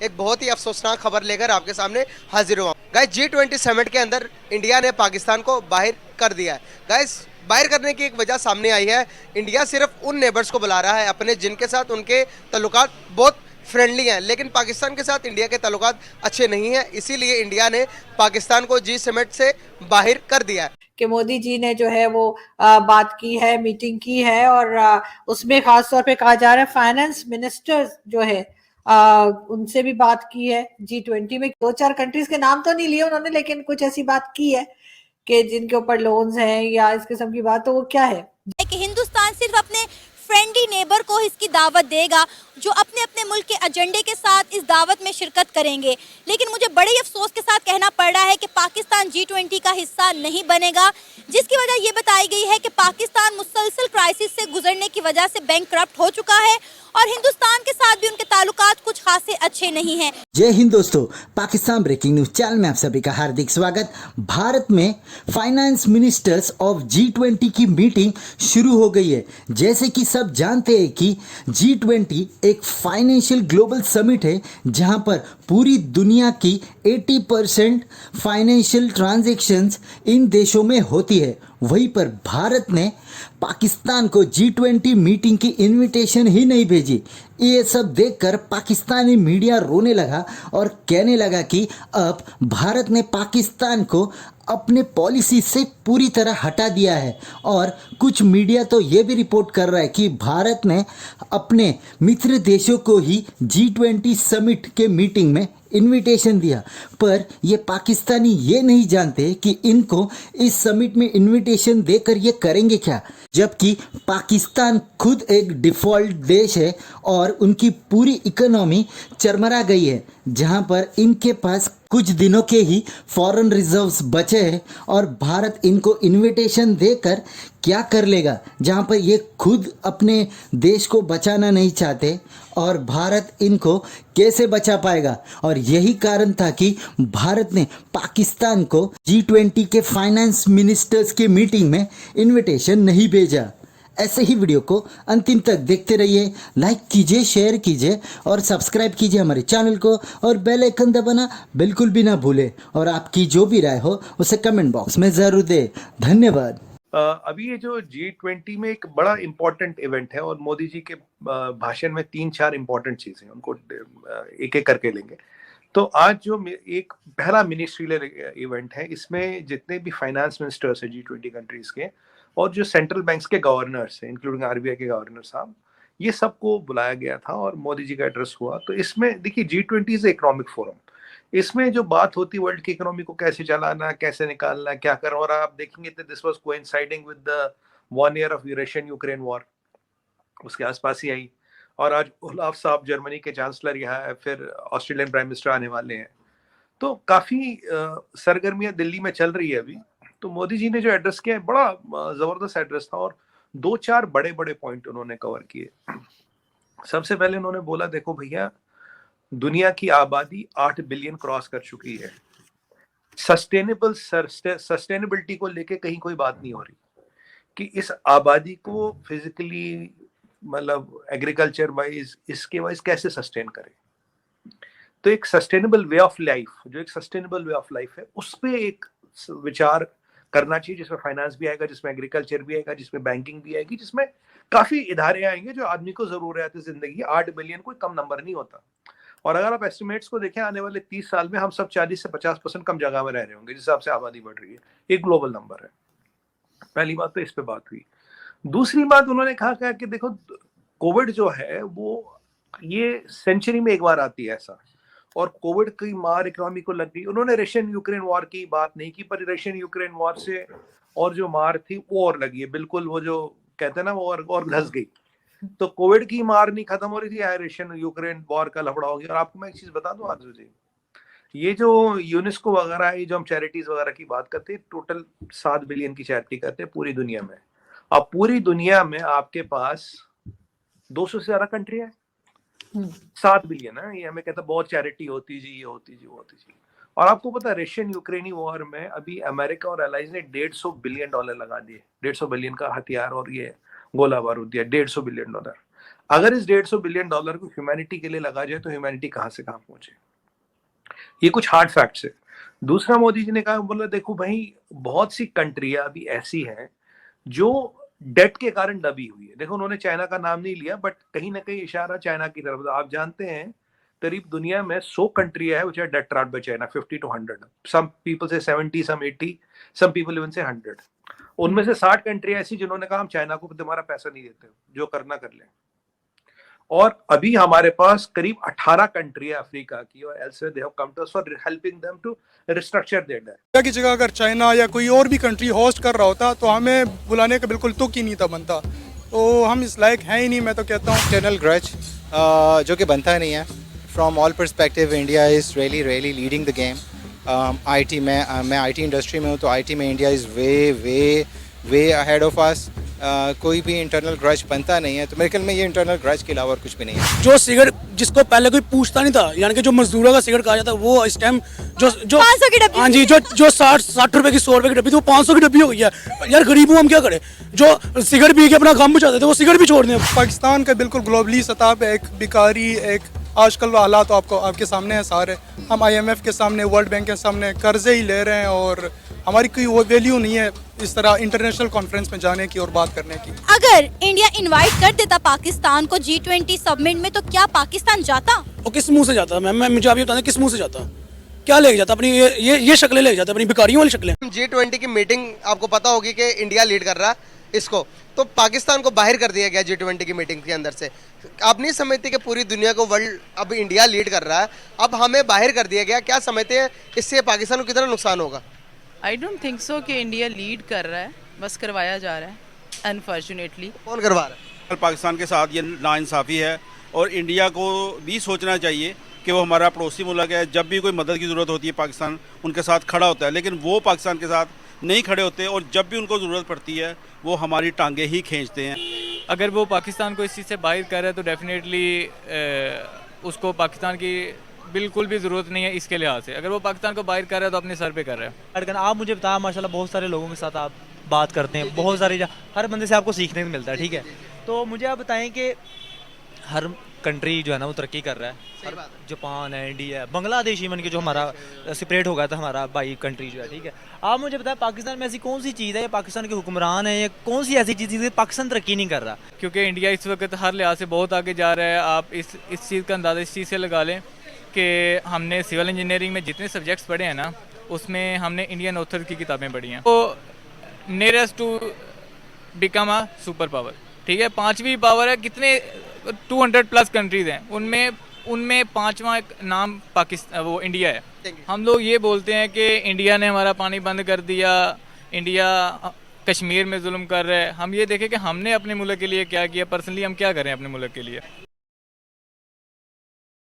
एक बहुत ही अफसोसनाक खबर लेकर आपके सामने हाजिर हुआ। गाइस G20 समिट के अंदर इंडिया ने पाकिस्तान को बाहर कर दिया है। गाइस बाहर करने की एक वजह सामने आई है। इंडिया सिर्फ उन नेबर्स को बुला रहा है अपने जिनके साथ उनके ताल्लुकात बहुत फ्रेंडली हैं, लेकिन पाकिस्तान के साथ इंडिया के ताल्लुकात अच्छे नहीं हैं। इसीलिए इंडिया ने पाकिस्तान को जी समिट से बाहर कर दिया है कि मोदी जी ने जो है वो बात की है, मीटिंग की है और उसमें खास तौर पे कहा जा रहा है फाइनेंस मिनिस्टर जो है उनसे भी बात की है। G20 में 2-4 कंट्रीज के नाम तो नहीं लिए उन्होंने, लेकिन कुछ ऐसी बात की है कि जिनके ऊपर लोन्स हैं या इस किस्म की बात। तो वो क्या है कि हिंदुस्तान सिर्फ अपने फ्रेंडली नेबर को इसकी दावत देगा जो अपने अपने मुल्क के एजेंडे के साथ इस दावत में शिरकत करेंगे। लेकिन मुझे बड़े अफसोस के साथ कहना पड़ रहा है कि पाकिस्तान G20 का हिस्सा नहीं बनेगा, जिसकी वजह ये बताई गई है कि पाकिस्तान मुसलसल क्राइसिस से गुजरने की वजह से बैंकक्रप्ट हो चुका है और हिंदुस्तान के साथ भी उनके ताल्लुकात कुछ खासे अच्छे नहीं हैं। जय हिंद दोस्तों, पाकिस्तान ब्रेकिंग न्यूज चैनल में आप सभी का हार्दिक स्वागत। भारत में फाइनेंस मिनिस्टर्स ऑफ G20 की मीटिंग शुरू हो गई है। जैसे कि सब जानते हैं कि G20 एक फाइनेंशियल ग्लोबल समिट है जहां पर पूरी दुनिया की 80% फाइनेंशियल ट्रांजैक्शंस इन देशों में होती है। वहीं पर भारत ने पाकिस्तान को G20 मीटिंग की इनविटेशन ही नहीं भेजी। ये सब देखकर पाकिस्तानी मीडिया रोने लगा और कहने लगा कि अब भारत ने पाकिस्तान को अपने पॉलिसी से पूरी तरह हटा दिया है। और कुछ मीडिया तो ये भी रिपोर्ट कर रहा है कि भारत ने अपने मित्र देशों को ही G20 समिट के मीटिंग में इनविटेशन दिया। पर ये पाकिस्तानी ये नहीं जानते कि इनको इस समिट में इनविटेशन देकर ये करेंगे क्या, जबकि पाकिस्तान खुद एक डिफ़ॉल्ट देश है और उनकी पूरी इकोनॉमी चरमरा गई है, जहां पर इनके पास कुछ दिनों के ही फॉरेन रिजर्व्स बचे हैं। और भारत इनको इनविटेशन देकर क्या कर लेगा, जहां पर ये खुद अपने देश को बचाना नहीं चाहते और भारत इनको कैसे बचा पाएगा। और यही कारण था कि भारत ने पाकिस्तान को G20 के फाइनेंस मिनिस्टर्स की मीटिंग में इनविटेशन नहीं भेजा। ऐसे ही वीडियो को अंतिम तक देखते रहिए, लाइक कीजिए, शेयर कीजिए और सब्सक्राइब कीजिए हमारे चैनल को और बेल आइकन दबाना बिल्कुल भी ना भूलें। और आपकी जो भी राय हो उसे कमेंट बॉक्स में ज़रूर दें। धन्यवाद। अभी ये जो G20 में एक बड़ा इम्पोर्टेंट इवेंट है और मोदी जी के भाषण में 3-4 इम्पोर्टेंट चीजें हैं, उनको एक एक करके लेंगे। तो आज जो एक पहला मिनिस्ट्रियल इवेंट है, इसमें जितने भी फाइनेंस मिनिस्टर्स हैं G20 कंट्रीज के और जो सेंट्रल बैंक्स के गवर्नर्स हैं इंक्लूडिंग RBI के गवर्नर साहब, ये सबको बुलाया गया था और मोदी जी का एड्रेस हुआ। तो इसमें देखिए G20 इज इकोनॉमिक फोरम, इसमें जो बात होती है वर्ल्ड की इकोनॉमी को कैसे चलाना, कैसे निकालना, क्या करना। और आप देखेंगे तो this was coinciding with the 1 year of Russian Ukraine war, उसके आसपास ही आई। और आज ओलाफ साहब जर्मनी के चांसलर यहाँ है, फिर ऑस्ट्रेलियन प्राइम मिनिस्टर आने वाले हैं। तो काफी सरगर्मियां दिल्ली में चल रही है अभी। तो मोदी जी ने जो एड्रेस किया है, बड़ा जबरदस्त एड्रेस था और 2-4 बड़े बड़े पॉइंट उन्होंने कवर किए। सबसे पहले उन्होंने बोला, देखो भैया, दुनिया की आबादी 8 बिलियन क्रॉस कर चुकी है। सस्टेनेबिलिटी को लेके कहीं कोई बात नहीं हो रही कि इस आबादी को फिजिकली, मतलब एग्रीकल्चर वाइज, इसके वाइज कैसे सस्टेन करें। तो एक सस्टेनेबल वे ऑफ लाइफ, जो एक सस्टेनेबल वे ऑफ लाइफ है, उस पर एक विचार करना चाहिए, जिसमें फाइनेंस भी आएगा, जिसमें एग्रीकल्चर भी आएगा, जिसमें बैंकिंग भी आएगी, जिसमें काफी इदारे आएंगे जो आदमी को जरूरत है जिंदगी। 8 बिलियन कोई कम नंबर नहीं होता। और अगर आप एस्टिमेट्स को देखें, आने वाले 30 साल में हम सब 40 से 50% कम जगह में रह रहे होंगे जिस हिसाब से आबादी बढ़ रही है। एक ग्लोबल नंबर है। पहली बात तो इस पे बात हुई। दूसरी बात उन्होंने कहा कि देखो, कोविड जो है वो ये सेंचुरी में एक बार आती है ऐसा, और कोविड की मार इकोनॉमी को लग गई। उन्होंने रशियन यूक्रेन वॉर की बात नहीं की, पर रशियन यूक्रेन वॉर से और जो मार थी वो और लगी है, बिल्कुल वो जो कहते हैं ना, वो और घस गई। तो कोविड की मार नहीं खत्म हो रही थी, रशियन यूक्रेन वॉर का लफड़ा हो गया। और आपको मैं एक चीज बता दूं आरजू जी, ये जो यूनेस्को वगैरह है, जो हम चैरिटीज वगैरह की बात करते हैं, टोटल 7 बिलियन की चैरिटी करते हैं पूरी दुनिया में। अब पूरी दुनिया में आपके पास 200 से ज्यादा कंट्री है, 7 बिलियन है। ये हमें कहता बहुत चैरिटी होती जी, ये होती जी, वो होती जी। और आपको पता है रशियन यूक्रेनी वॉर में अभी अमेरिका और एलाइज ने $150 बिलियन लगा दिए। 150 बिलियन का हथियार और ये गोला बारूद दिया, $150 बिलियन। अगर इस $150 बिलियन को ह्यूमैनिटी के लिए लगा जाए तो ह्यूमैनिटी कहां से कहां पहुंचे। ये कुछ हार्ड फैक्ट्स है। दूसरा, मोदी जी ने कहा, बोला देखो भाई बहुत सी कंट्रियां अभी ऐसी हैं जो डेट के कारण दबी हुई है। देखो उन्होंने चाइना का नाम नहीं लिया, बट कहीं ना कहीं इशारा चाइना की तरफ। आप जानते हैं करीब दुनिया में 100 कंट्रियां है which are debt trapped by China, 50 to 100, some people से 70, सम 80, सम पीपल इवन से 100। उनमें से 60 कंट्रियां ऐसी जिन्होंने कहा हम चाइना को तुम्हारा पैसा नहीं देते, जो करना कर लें। और अभी हमारे पास करीब 18 कंट्री है अफ्रीका की और elsewhere they have come to us for helping them to restructure their debt. की जगह अगर चाइना या कोई और भी कंट्री होस्ट कर रहा होता तो हमें बुलाने का बिल्कुल तुक ही नहीं था बनता। तो हम इस लायक हैं ही नहीं, मैं तो कहता हूँ। इंटरनल ग्रज जो कि बनता नहीं है। From all perspective India is really leading the game. IT में मैं आईटी इंडस्ट्री में हूँ, तो आईटी में India is way ahead of us. कोई भी इंटरनल ग्रज बनता नहीं है, तो मेरे ख्याल में ये इंटरनल ग्रज के अलावा और कुछ भी नहीं है। जो सिगरेट जिसको पहले कोई पूछता नहीं था, यानी कि जो मजदूरों का सिगरेट कहा जाता है, वो इस टाइम जो 500 की डब्बी, हाँ जी, जो 60 रुपए की 100 रुपए की डब्बी थी, वो 500 की डब्बी हो गई है। यार गरीब हूँ, हम क्या करें? जो सिगरेट पी के अपना काम बचाते थे वो सिगरेट भी छोड़ दें। पाकिस्तान का बिल्कुल ग्लोबली सतह पे एक बिकारी, एक आजकल हालात तो आपके सामने हैं सारे। हम IMF के सामने, वर्ल्ड बैंक के सामने कर्जे ही ले रहे हैं और हमारी कोई वो वैल्यू नहीं है इस तरह इंटरनेशनल कॉन्फ्रेंस में जाने की और बात करने की। अगर इंडिया इनवाइट कर देता पाकिस्तान को G20 समिट में, तो क्या पाकिस्तान जाता? और किस मुंह से जाता? मैं मुझे आप ये बताना, किस मुंह से जाता? क्या लेके जाता? अपनी ये शक्लें लेके जाता, अपनी भिखारियों वाली शक्लें। G20 की मीटिंग आपको पता होगी कि इंडिया लीड कर रहा है इसको, तो पाकिस्तान को बाहर कर दिया गया G20 की मीटिंग के अंदर से। आप नहीं समझते कि पूरी दुनिया को वर्ल्ड अब इंडिया लीड कर रहा है, अब हमें बाहर कर दिया गया? क्या समझते हैं इससे पाकिस्तान को कितना नुकसान होगा? आई डोंट थिंक सो कि इंडिया लीड कर रहा है, बस करवाया जा रहा है अनफॉर्चुनेटली। कौन करवा रहा है? पाकिस्तान के साथ ये नाइंसाफ़ी है और इंडिया को भी सोचना चाहिए कि वो हमारा पड़ोसी मुल्क है। जब भी कोई मदद की ज़रूरत होती है पाकिस्तान उनके साथ खड़ा होता है, लेकिन वो पाकिस्तान के साथ नहीं खड़े होते और जब भी उनको ज़रूरत पड़ती है वो हमारी टांगे ही खींचते हैं। अगर वो पाकिस्तान को इस चीज़ से बाहर कर रहा है तो डेफिनेटली उसको पाकिस्तान की बिल्कुल भी ज़रूरत नहीं है इसके लिहाज से। अगर वो पाकिस्तान को बाहर कर रहा है तो अपने सर पे कर रहा है। आप मुझे बताया, माशाल्लाह बहुत सारे लोगों के साथ आप बात करते हैं, बहुत सारे हर बंदे से आपको सीखने को मिलता है, ठीक है। तो मुझे आप बताएं कि हर कंट्री जो है ना वो तरक्की कर रहा है। जापान है, इंडिया है, बांग्लादेश इवन के जो हमारा सेपरेट हो गया था हमारा भाई कंट्री जो है, ठीक है। आप मुझे बताएं पाकिस्तान में ऐसी कौन सी चीज़ है, या पाकिस्तान के हुक्मरान है, या कौन सी ऐसी चीज़ है पाकिस्तान तरक्की नहीं कर रहा? क्योंकि इंडिया इस वक्त हर लिहाज से बहुत आगे जा रहा है। आप इस चीज़ का अंदाज़ा इस चीज़ से लगा लें कि हमने सिविल इंजीनियरिंग में जितने सब्जेक्ट्स पढ़े हैं ना, उसमें हमने इंडियन ऑथर की किताबें पढ़ी हैं। तो nearest to become a super power, ठीक है, 5वीं पावर है। कितने 200+ कंट्रीज़ हैं, उनमें 5वां नाम पाकिस्तान, वो इंडिया है। हम लोग ये बोलते हैं कि इंडिया ने हमारा पानी बंद कर दिया, इंडिया कश्मीर में जुल्म कर रहा है। हम ये देखें कि हमने अपने मुल्क के लिए क्या किया, पर्सनली हम क्या करें अपने मुल्क के लिए।